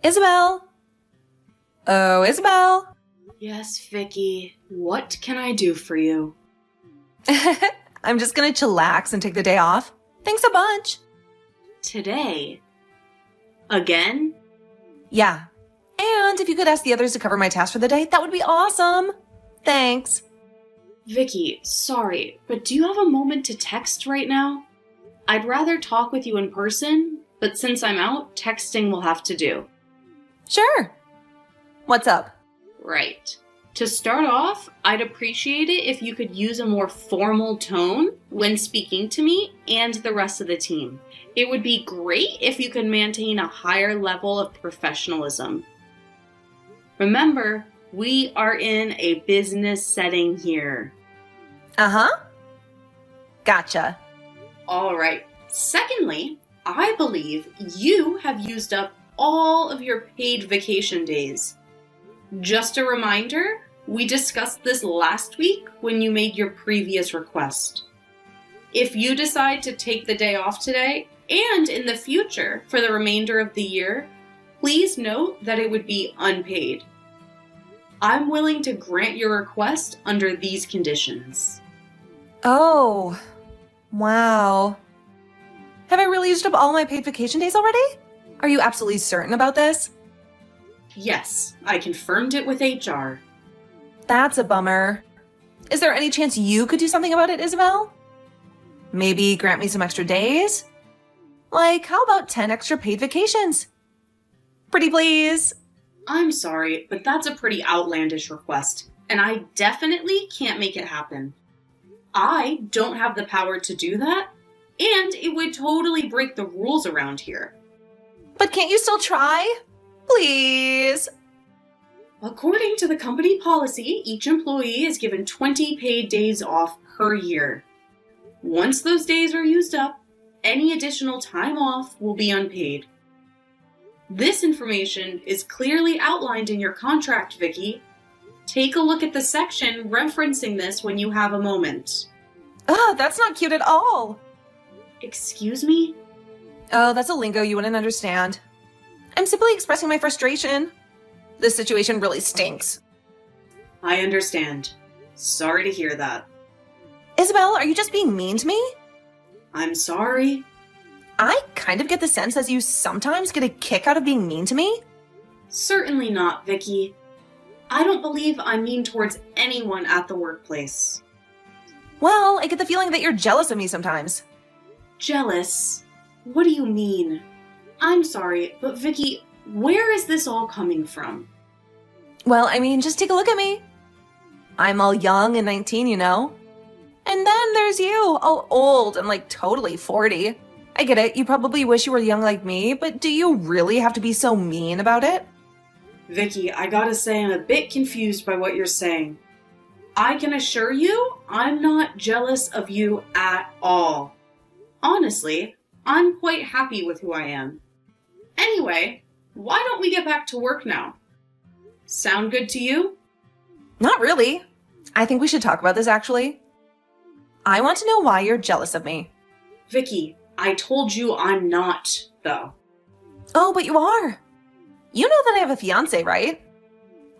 Isabel? Oh, Isabel? Yes, Vicky. What can I do for you? I'm just gonna chillax and take the day off. Thanks a bunch. Today? Again? Yeah. And if you could ask the others to cover my task for the day, that would be awesome. Thanks. Vicky, sorry, but do you have a moment to text right now? I'd rather talk with you in person, but since I'm out, texting will have to do. Sure. What's up? Right. To start off, I'd appreciate it if you could use a more formal tone when speaking to me and the rest of the team. It would be great if you could maintain a higher level of professionalism. Remember, we are in a business setting here. Uh-huh. Gotcha. All right. Secondly, I believe you have used up all of your paid vacation days. Just a reminder, we discussed this last week when you made your previous request. If you decide to take the day off today and in the future for the remainder of the year, please note that it would be unpaid. I'm willing to grant your request under these conditions. Oh, wow. Have I really used up all my paid vacation days already? Are you absolutely certain about this? Yes, I confirmed it with HR. That's a bummer. Is there any chance you could do something about it, Isabel? Maybe grant me some extra days? Like, how about 10 extra paid vacations? Pretty please. I'm sorry, but that's a pretty outlandish request, and I definitely can't make it happen. I don't have the power to do that, and it would totally break the rules around here. But can't you still try? Please. According to the company policy, each employee is given 20 paid days off per year. Once those days are used up, any additional time off will be unpaid. This information is clearly outlined in your contract, Vicky. Take a look at the section referencing this when you have a moment. That's not cute at all. Excuse me? Oh, that's a lingo you wouldn't understand. I'm simply expressing my frustration. This situation really stinks. I understand. Sorry to hear that. Isabel, are you just being mean to me? I'm sorry. I kind of get the sense that you sometimes get a kick out of being mean to me. Certainly not, Vicky. I don't believe I'm mean towards anyone at the workplace. Well, I get the feeling that you're jealous of me sometimes. Jealous? What do you mean? I'm sorry, but Vicky, where is this all coming from? Well, I mean, just take a look at me. I'm all young and 19, you know? And then there's you, all old and like totally 40. I get it, you probably wish you were young like me, but do you really have to be so mean about it? Vicky, I gotta say I'm a bit confused by what you're saying. I can assure you, I'm not jealous of you at all. Honestly, I'm quite happy with who I am. Anyway, why don't we get back to work now? Sound good to you? Not really. I think we should talk about this actually. I want to know why you're jealous of me. Vicky, I told you I'm not, though. Oh, but you are. You know that I have a fiance, right?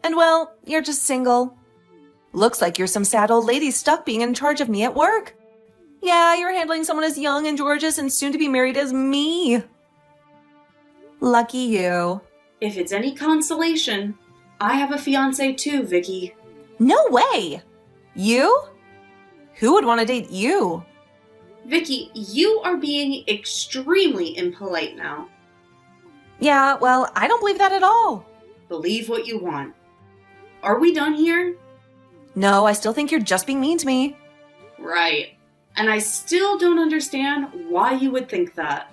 And well, you're just single. Looks like you're some sad old lady stuck being in charge of me at work. Yeah, you're handling someone as young and gorgeous and soon to be married as me. Lucky you. If it's any consolation, I have a fiance too, Vicky. No way! You? Who would want to date you? Vicky, you are being extremely impolite now. Yeah, well, I don't believe that at all. Believe what you want. Are we done here? No, I still think you're just being mean to me. Right. And I still don't understand why you would think that.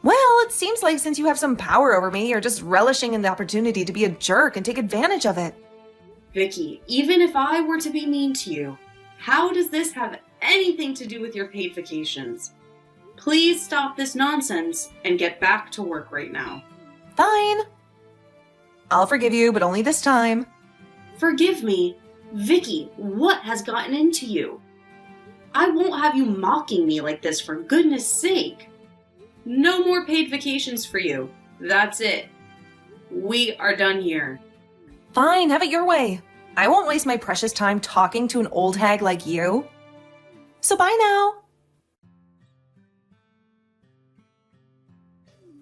Well, it seems like since you have some power over me, you're just relishing in the opportunity to be a jerk and take advantage of it. Vicky, even if I were to be mean to you, how does this have anything to do with your paid vacations? Please stop this nonsense and get back to work right now. Fine. I'll forgive you, but only this time. Forgive me? Vicky, what has gotten into you? I won't have you mocking me like this, for goodness sake. No more paid vacations for you. That's it. we are done here. Fine, have it your way. I won't waste my precious time talking to an old hag like you. So bye now.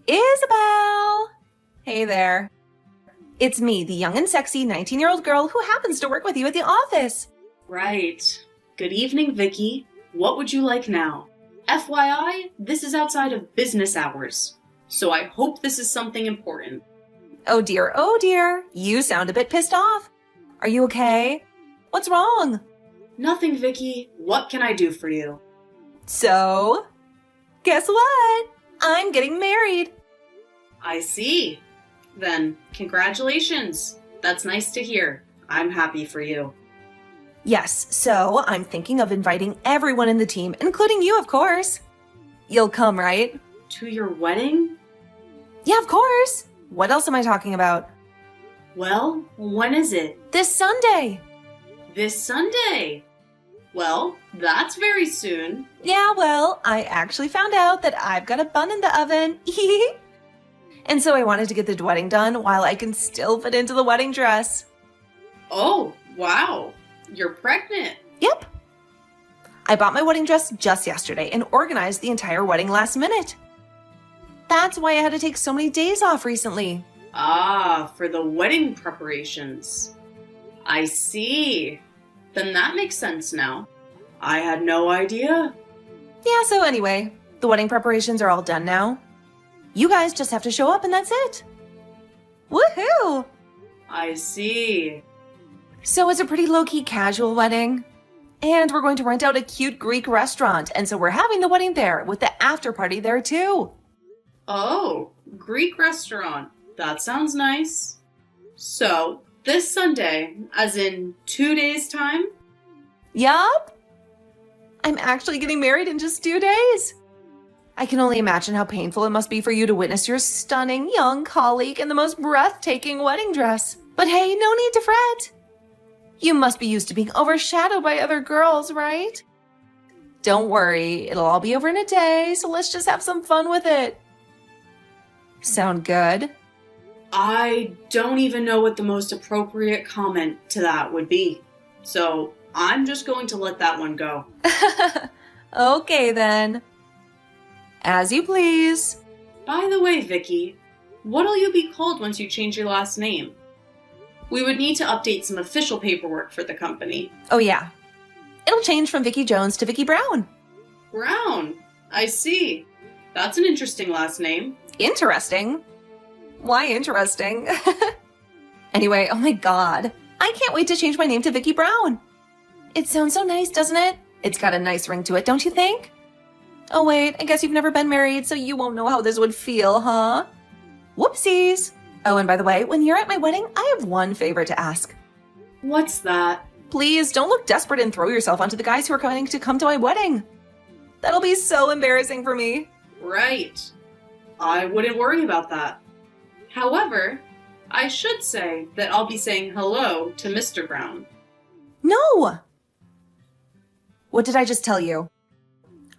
Isabel! Hey there. It's me, the young and sexy 19-year-old girl who happens to work with you at the office. Right. Good evening, Vicky. What would you like now? FYI, this is outside of business hours, so I hope this is something important. Oh dear. You sound a bit pissed off. Are you okay? What's wrong? Nothing, Vicky. What can I do for you? So, guess what? I'm getting married. I see. Then, congratulations. That's nice to hear. I'm happy for you. Yes, so I'm thinking of inviting everyone in the team, including you, of course. You'll come, right? To your wedding? Yeah, of course. What else am I talking about? Well, when is it? This Sunday. This Sunday. Well, that's very soon. Yeah, well, I actually found out that I've got a bun in the oven. And so I wanted to get the wedding done while I can still fit into the wedding dress. Oh, wow. You're pregnant. Yep. I bought my wedding dress just yesterday and organized the entire wedding last minute. That's why I had to take so many days off recently. Ah, for the wedding preparations. I see. Then that makes sense now. I had no idea. Yeah, so anyway, the wedding preparations are all done now. You guys just have to show up and that's it. Woohoo! I see. So it's a pretty low-key casual wedding. And we're going to rent out a cute Greek restaurant, and so we're having the wedding there with the after party there too. Oh, Greek restaurant. That sounds nice. So, this Sunday, as in 2 days' time? Yup. I'm actually getting married in just 2 days. I can only imagine how painful it must be for you to witness your stunning young colleague in the most breathtaking wedding dress. But hey, no need to fret. You must be used to being overshadowed by other girls, right? Don't worry, it'll all be over in a day, so let's just have some fun with it. Sound good? I don't even know what the most appropriate comment to that would be. So, I'm just going to let that one go. Okay then. As you please. By the way, Vicky, what'll you be called once you change your last name? We would need to update some official paperwork for the company. Oh yeah. It'll change from Vicky Jones to Vicky Brown. Brown. I see. That's an interesting last name. Interesting? Why interesting? Anyway, oh my god. I can't wait to change my name to Vicky Brown. It sounds so nice, doesn't it? It's got a nice ring to it, don't you think? Oh wait, I guess you've never been married, so you won't know how this would feel, huh? Whoopsies. Oh, and by the way, when you're at my wedding, I have one favor to ask. What's that? Please don't look desperate and throw yourself onto the guys who are going to come to my wedding. That'll be so embarrassing for me. Right. I wouldn't worry about that. However, I should say that I'll be saying hello to Mr. Brown. No! What did I just tell you?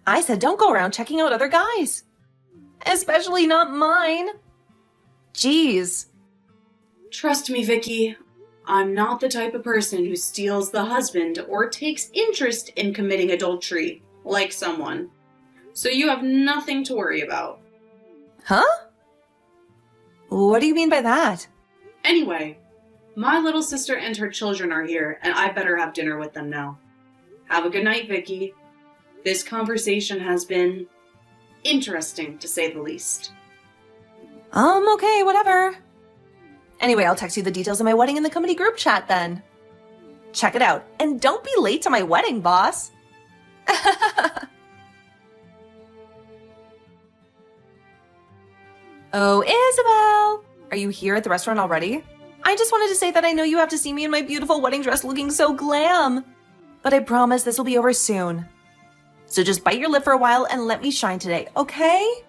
I said don't go around checking out other guys. Especially not mine. Jeez. Trust me, Vicky. I'm not the type of person who steals the husband or takes interest in committing adultery like someone. So you have nothing to worry about. Huh? What do you mean by that? Anyway, my little sister and her children are here, and I better have dinner with them now. Have a good night, Vicky. This conversation has been interesting, to say the least. Okay, whatever. Anyway, I'll text you the details of my wedding in the company group chat then. Check it out, and don't be late to my wedding, boss. Oh, Isabel! Are you here at the restaurant already? I just wanted to say that I know you have to see me in my beautiful wedding dress looking so glam. But I promise this will be over soon. So just bite your lip for a while and let me shine today, okay?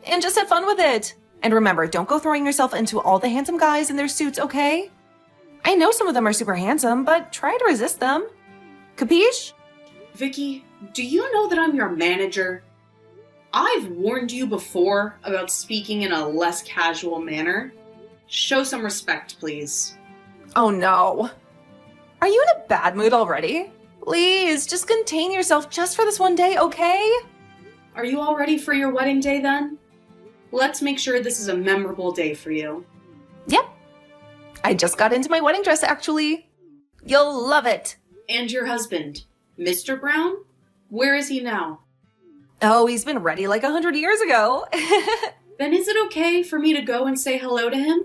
And just have fun with it. And remember, don't go throwing yourself into all the handsome guys in their suits, okay? I know some of them are super handsome, but try to resist them. Capiche? Vicky, do you know that I'm your manager? I've warned you before about speaking in a less casual manner. Show some respect, please. Oh no. Are you in a bad mood already? Please, just contain yourself just for this one day, okay? Are you all ready for your wedding day then? Let's make sure this is a memorable day for you. Yep. I just got into my wedding dress, actually. You'll love it. And your husband, Mr. Brown? Where is he now? Oh, he's been ready like 100 years ago. Then is it okay for me to go and say hello to him?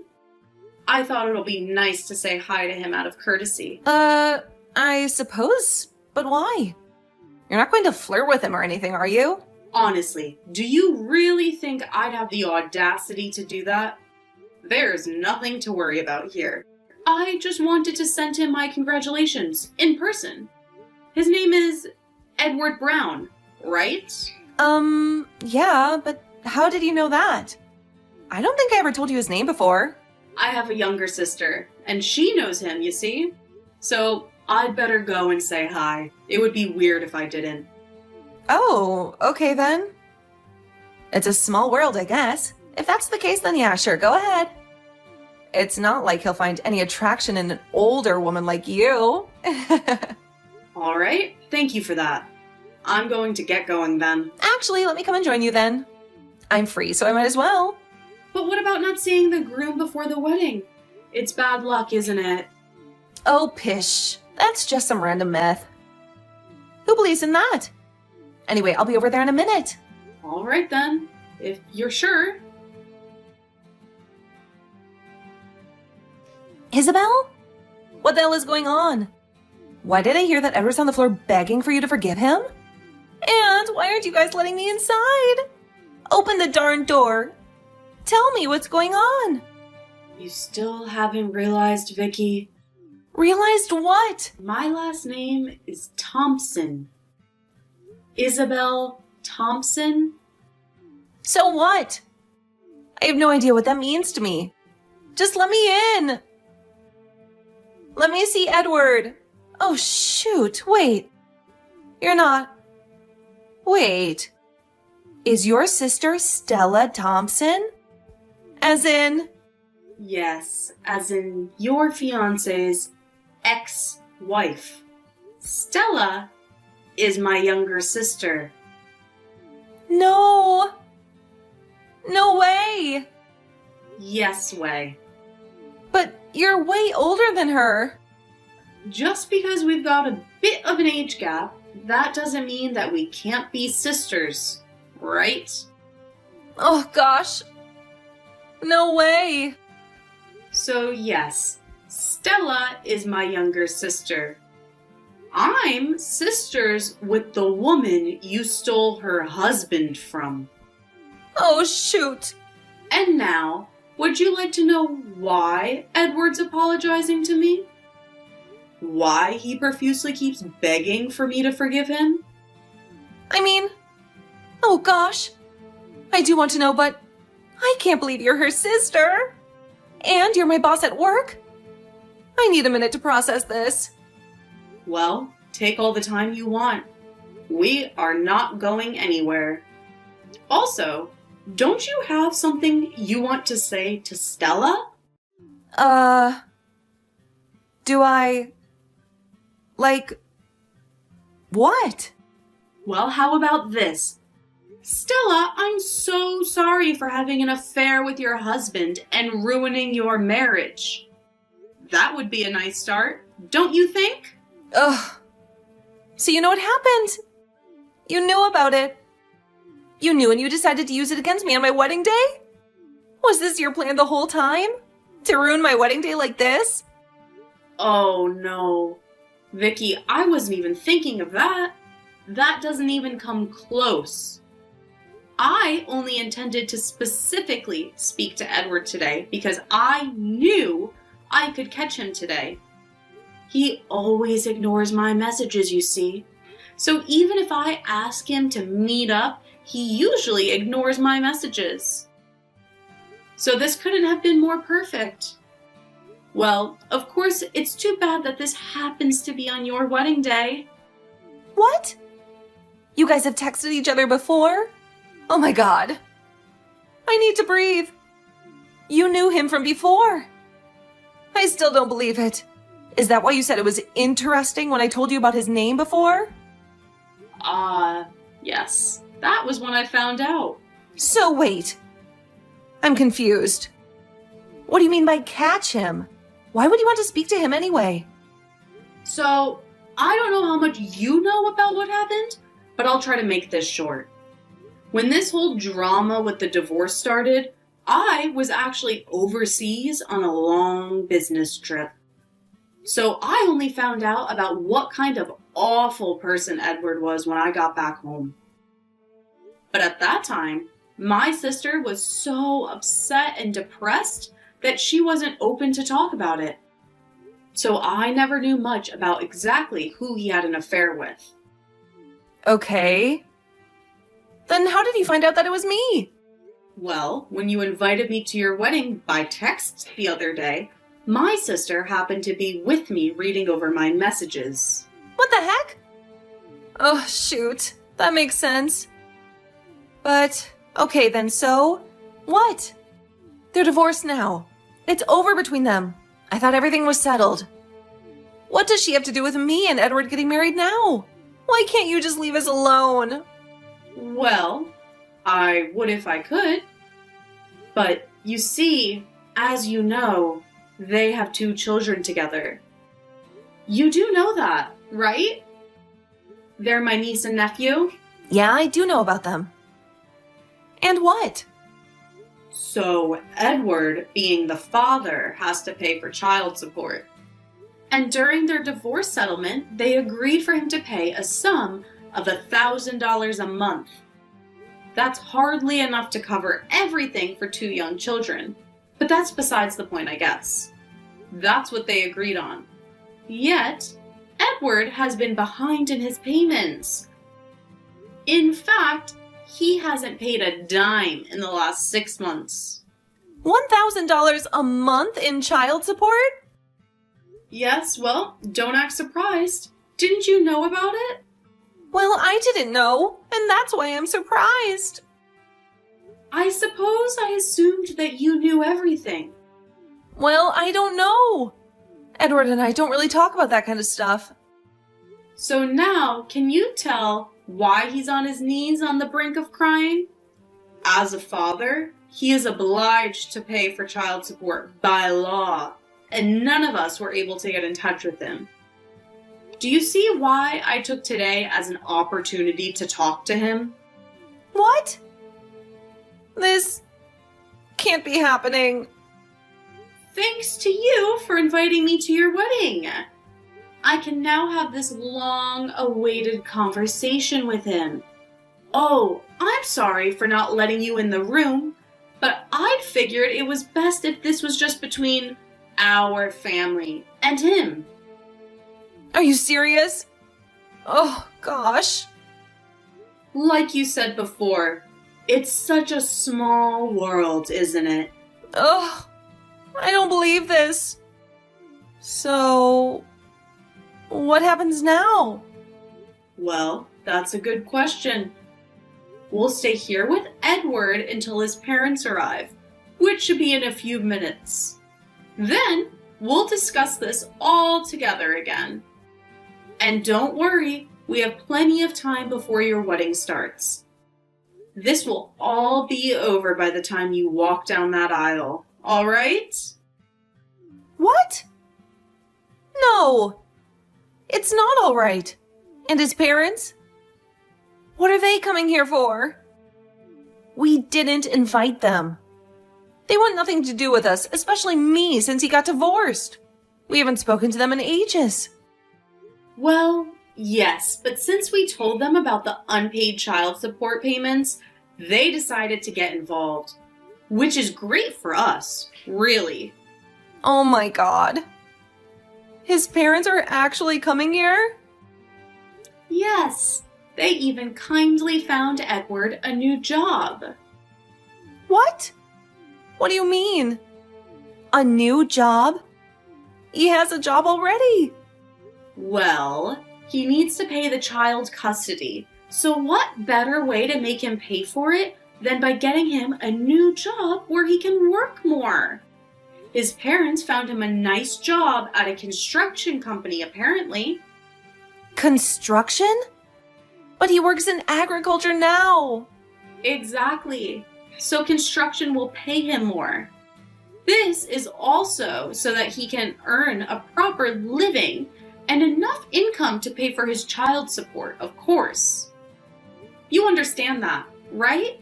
I thought it'll be nice to say hi to him out of courtesy. I suppose. But why? You're not going to flirt with him or anything, are you? Honestly, do you really think I'd have the audacity to do that? There's nothing to worry about here. I just wanted to send him my congratulations in person. His name is Edward Brown, right? Yeah, but how did you know that? I don't think I ever told you his name before. I have a younger sister, and she knows him, you see? So I'd better go and say hi. It would be weird if I didn't. Oh, okay then. It's a small world, I guess. If that's the case, then yeah, sure, go ahead. It's not like he'll find any attraction in an older woman like you. All right, thank you for that. I'm going to get going then. Actually, let me come and join you then. I'm free, so I might as well. But what about not seeing the groom before the wedding? It's bad luck, isn't it? Oh, pish. That's just some random myth. Who believes in that? Anyway, I'll be over there in a minute. All right then, if you're sure. Isabel? What the hell is going on? Why did I hear that Edward's on the floor begging for you to forgive him? And why aren't you guys letting me inside? Open the darn door. Tell me what's going on. You still haven't realized, Vicky? Realized what? My last name is Thompson. Isabel Thompson? So what? I have no idea what that means to me. Just let me in. Let me see Edward. Oh, shoot. Wait. You're not. Wait. Is your sister Stella Thompson? As in? Yes, as in your fiance's ex-wife. Stella is my younger sister. No. No way. Yes way. But you're way older than her. Just because we've got a bit of an age gap, that doesn't mean that we can't be sisters, right? Oh, gosh. No way. So yes, Stella is my younger sister. I'm sisters with the woman you stole her husband from. Oh, shoot. And now, would you like to know why Edward's apologizing to me? Why he profusely keeps begging for me to forgive him? I mean, oh gosh. I do want to know, but I can't believe you're her sister. And you're my boss at work. I need a minute to process this. Well, take all the time you want. We are not going anywhere. Also, don't you have something you want to say to Stella? Do I... Like... What? Well, how about this? Stella, I'm so sorry for having an affair with your husband and ruining your marriage. That would be a nice start, don't you think? Ugh. So you know what happened? You knew about it. You knew and you decided to use it against me on my wedding day? Was this your plan the whole time? To ruin my wedding day like this? Oh no. Vicky, I wasn't even thinking of that. That doesn't even come close. I only intended to specifically speak to Edward today because I knew I could catch him today. He always ignores my messages, you see. So even if I ask him to meet up, he usually ignores my messages. So this couldn't have been more perfect. Well, of course, it's too bad that this happens to be on your wedding day. What? You guys have texted each other before? Oh my god. I need to breathe. You knew him from before. I still don't believe it. Is that why you said it was interesting when I told you about his name before? Yes. That was when I found out. So wait. I'm confused. What do you mean by catch him? Why would you want to speak to him anyway? So, I don't know how much you know about what happened, but I'll try to make this short. When this whole drama with the divorce started, I was actually overseas on a long business trip. So I only found out about what kind of awful person Edward was when I got back home. But at that time, my sister was so upset and depressed that she wasn't open to talk about it. So I never knew much about exactly who he had an affair with. Okay. Then how did you find out that it was me? Well, when you invited me to your wedding by text the other day, my sister happened to be with me reading over my messages. What the heck? Oh, shoot. That makes sense. But, okay then, so? What? They're divorced now. It's over between them. I thought everything was settled. What does she have to do with me and Edward getting married now? Why can't you just leave us alone? Well, I would if I could. But you see, as you know, they have 2 children together. You do know that, right? They're my niece and nephew. Yeah, I do know about them. And what? So Edward, being the father, has to pay for child support. And during their divorce settlement, they agreed for him to pay a sum of $1,000 a month. That's hardly enough to cover everything for 2 young children. But that's besides the point, I guess. That's what they agreed on. Yet, Edward has been behind in his payments. In fact, he hasn't paid a dime in the last 6 months. $1,000 a month in child support? Yes, well, don't act surprised. Didn't you know about it? Well, I didn't know, and that's why I'm surprised. I suppose I assumed that you knew everything. Well, I don't know. Edward and I don't really talk about that kind of stuff. So now, can you tell why he's on his knees on the brink of crying? As a father, he is obliged to pay for child support by law, and none of us were able to get in touch with him. Do you see why I took today as an opportunity to talk to him? What? This can't be happening. Thanks to you for inviting me to your wedding. I can now have this long-awaited conversation with him. Oh, I'm sorry for not letting you in the room, but I'd figured it was best if this was just between our family and him. Are you serious? Oh, gosh. Like you said before, it's such a small world, isn't it? Ugh, I don't believe this. So, what happens now? Well, that's a good question. We'll stay here with Edward until his parents arrive, which should be in a few minutes. Then, we'll discuss this all together again. And don't worry, we have plenty of time before your wedding starts. This will all be over by the time you walk down that aisle, all right? What? No, it's not all right. And his parents? What are they coming here for? We didn't invite them. They want nothing to do with us, especially me, since he got divorced. We haven't spoken to them in ages. Well, yes, but since we told them about the unpaid child support payments, they decided to get involved. Which is great for us, really. Oh my God. His parents are actually coming here? Yes, they even kindly found Edward a new job. What? What do you mean? A new job? He has a job already. Well, he needs to pay the child custody, so what better way to make him pay for it than by getting him a new job where he can work more. His parents found him a nice job at a construction company, apparently. Construction? But he works in agriculture now. Exactly. So construction will pay him more. This is also so that he can earn a proper living and enough income to pay for his child support, of course. You understand that, right?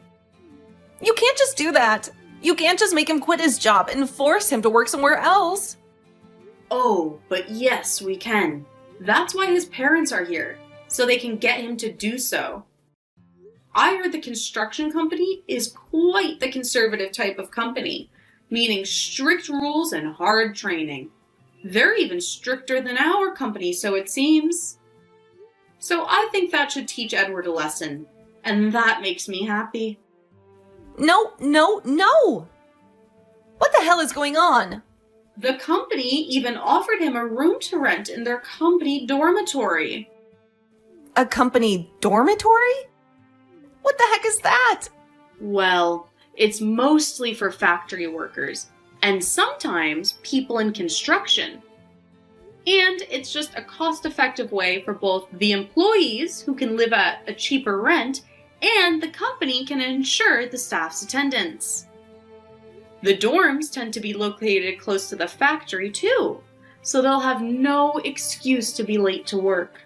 You can't just do that. You can't just make him quit his job and force him to work somewhere else. Oh, but yes, we can. That's why his parents are here, so they can get him to do so. I heard the construction company is quite the conservative type of company, meaning strict rules and hard training. They're even stricter than our company, so it seems. So I think that should teach Edward a lesson, and that makes me happy. No, no, no! What the hell is going on? The company even offered him a room to rent in their company dormitory. A company dormitory? What the heck is that? Well, it's mostly for factory workers, and sometimes people in construction. And it's just a cost-effective way for both the employees, who can live at a cheaper rent, and the company can ensure the staff's attendance. The dorms tend to be located close to the factory too, so they'll have no excuse to be late to work.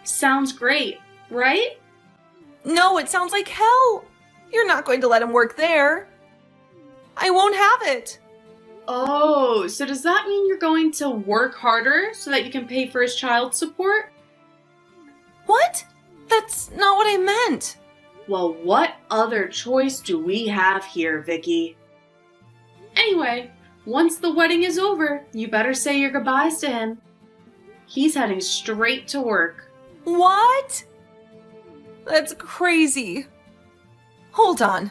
Sounds great, right? No, it sounds like hell. You're not going to let him work there. I won't have it. Oh, so does that mean you're going to work harder so that you can pay for his child support? What? That's not what I meant. Well, what other choice do we have here, Vicky? Anyway, once the wedding is over, you better say your goodbyes to him. He's heading straight to work. What? That's crazy. Hold on.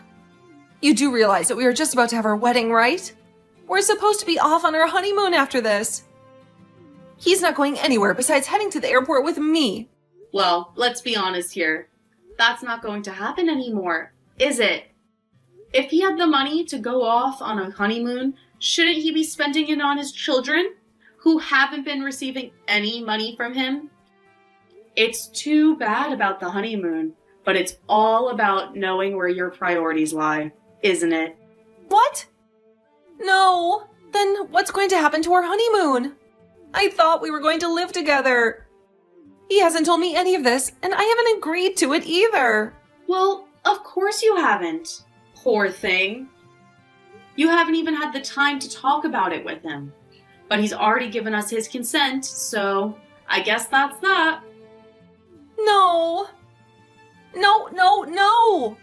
You do realize that we are just about to have our wedding, right? We're supposed to be off on our honeymoon after this. He's not going anywhere besides heading to the airport with me. Well, let's be honest here. That's not going to happen anymore, is it? If he had the money to go off on a honeymoon, shouldn't he be spending it on his children, who haven't been receiving any money from him? It's too bad about the honeymoon, but it's all about knowing where your priorities lie, isn't it? What? No. Then what's going to happen to our honeymoon? I thought we were going to live together. He hasn't told me any of this, and I haven't agreed to it either. Well, of course you haven't. Poor thing. You haven't even had the time to talk about it with him. But he's already given us his consent, so I guess that's that. No. No, no, no.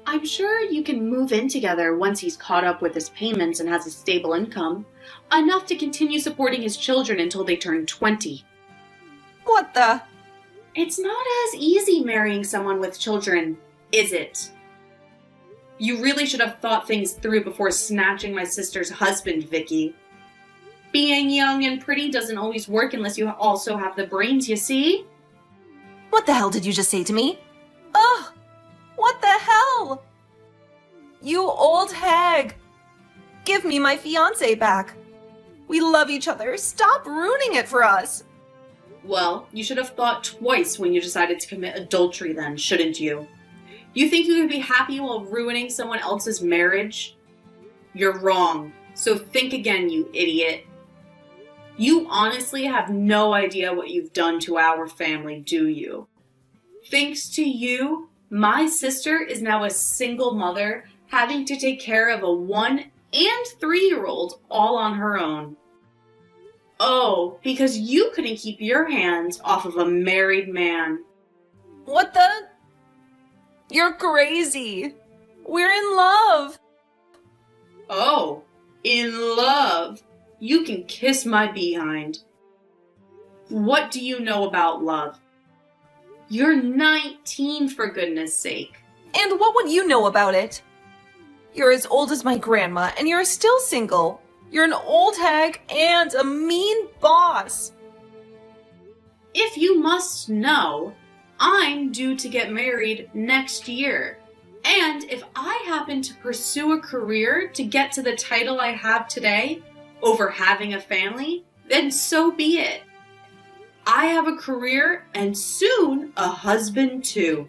I'm sure you can move in together once he's caught up with his payments and has a stable income, enough to continue supporting his children until they turn 20. What the? It's not as easy marrying someone with children, is it? You really should have thought things through before snatching my sister's husband, Vicky. Being young and pretty doesn't always work unless you also have the brains, you see? What the hell did you just say to me? Ugh! What the hell? You old hag! Give me my fiancé back. We love each other. Stop ruining it for us. Well, you should have thought twice when you decided to commit adultery then, shouldn't you? You think you can be happy while ruining someone else's marriage? You're wrong. So think again, you idiot. You honestly have no idea what you've done to our family, do you? Thanks to you, my sister is now a single mother, having to take care of a 1- and 3-year-old all on her own. Oh, because you couldn't keep your hands off of a married man. What the? You're crazy. We're in love. Oh, in love. You can kiss my behind. What do you know about love? You're 19, for goodness sake. And what would you know about it? You're as old as my grandma, and you're still single. You're an old hag and a mean boss. If you must know, I'm due to get married next year. And if I happen to pursue a career to get to the title I have today over having a family, then so be it. I have a career and soon a husband too.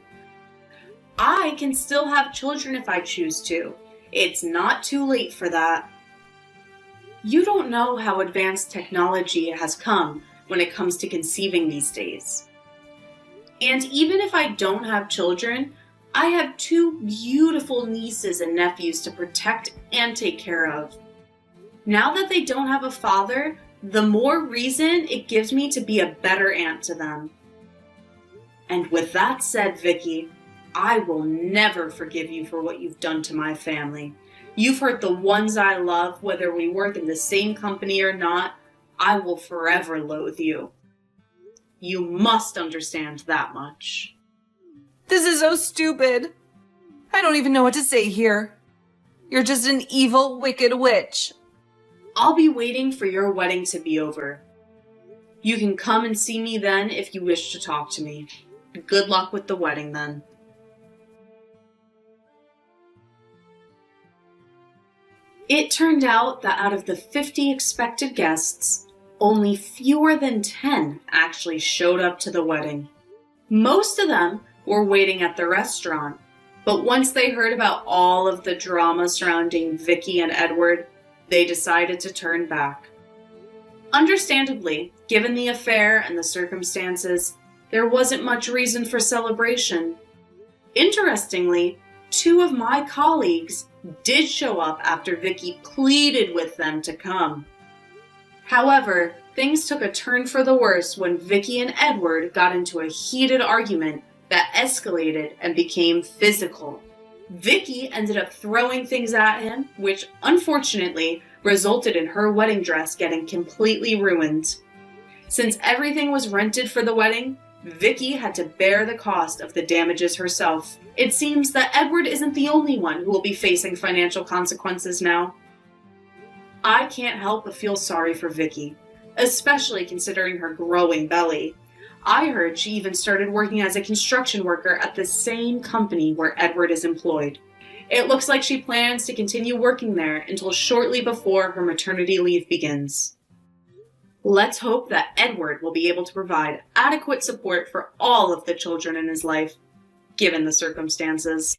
I can still have children if I choose to. It's not too late for that. You don't know how advanced technology has come when it comes to conceiving these days. And even if I don't have children, I have 2 beautiful nieces and nephews to protect and take care of. Now that they don't have a father, the more reason it gives me to be a better aunt to them. And with that said, Vicky, I will never forgive you for what you've done to my family. You've hurt the ones I love, whether we work in the same company or not. I will forever loathe you. You must understand that much. This is so stupid. I don't even know what to say here. You're just an evil, wicked witch. I'll be waiting for your wedding to be over. You can come and see me then if you wish to talk to me. Good luck with the wedding then. It turned out that out of the 50 expected guests, only fewer than 10 actually showed up to the wedding. Most of them were waiting at the restaurant, but once they heard about all of the drama surrounding Vicky and Edward, they decided to turn back. Understandably, given the affair and the circumstances, there wasn't much reason for celebration. Interestingly, 2 of my colleagues did show up after Vicky pleaded with them to come. However, things took a turn for the worse when Vicky and Edward got into a heated argument that escalated and became physical. Vicky ended up throwing things at him, which unfortunately resulted in her wedding dress getting completely ruined. Since everything was rented for the wedding, Vicky had to bear the cost of the damages herself. It seems that Edward isn't the only one who will be facing financial consequences now. I can't help but feel sorry for Vicky, especially considering her growing belly. I heard she even started working as a construction worker at the same company where Edward is employed. It looks like she plans to continue working there until shortly before her maternity leave begins. Let's hope that Edward will be able to provide adequate support for all of the children in his life, given the circumstances.